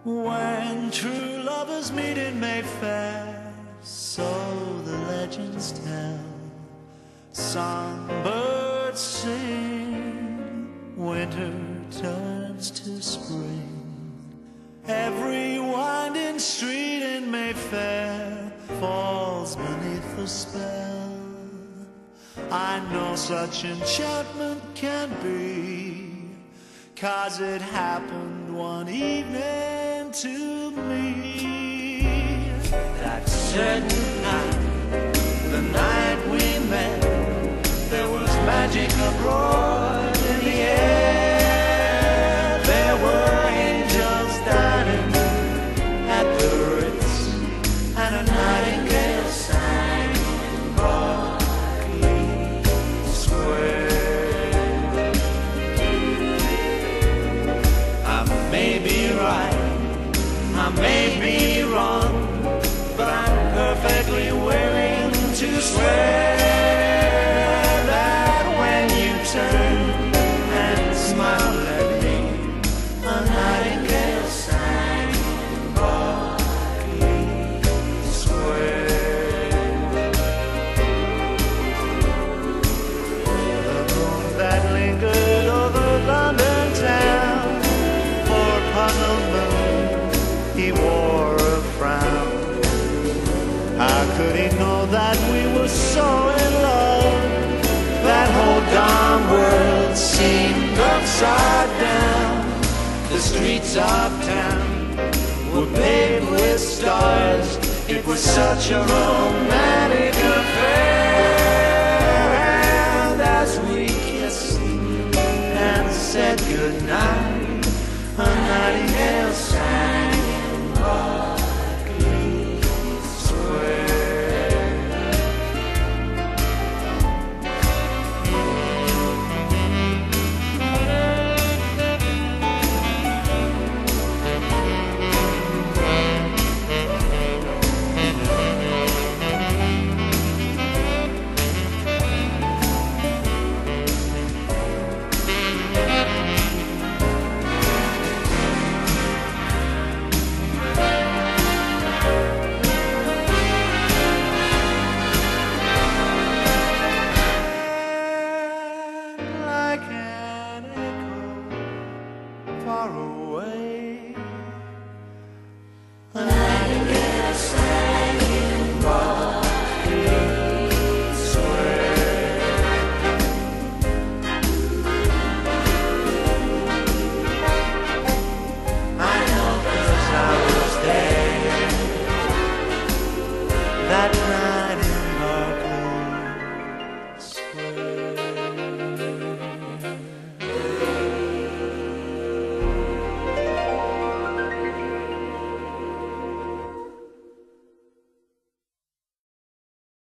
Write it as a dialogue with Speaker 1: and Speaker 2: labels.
Speaker 1: When true lovers meet in Mayfair, so the legends tell, songbirds sing, winter turns to spring. Every winding street in Mayfair falls beneath the spell. I know such enchantment can be, 'cause it happened one evening to me. That certain night, the night we met, there was magic abroad in the air. There were angels dining at the Ritz, and a nightingale sang in Berkeley Square. I may be right, I may be wrong, but I'm perfectly willing to swear that when you turned and smiled at me, a nightingale sang in Berkeley Square. The moon that lingered over London town, for puzzled moon he wore a frown. How could he know that we were so in love? That whole darn world seemed upside down. The streets of town were paved with stars. It was such a romantic affair. And as we kissed and said goodnight, a nightingale sang in Berkeley Square. Like an echo far away,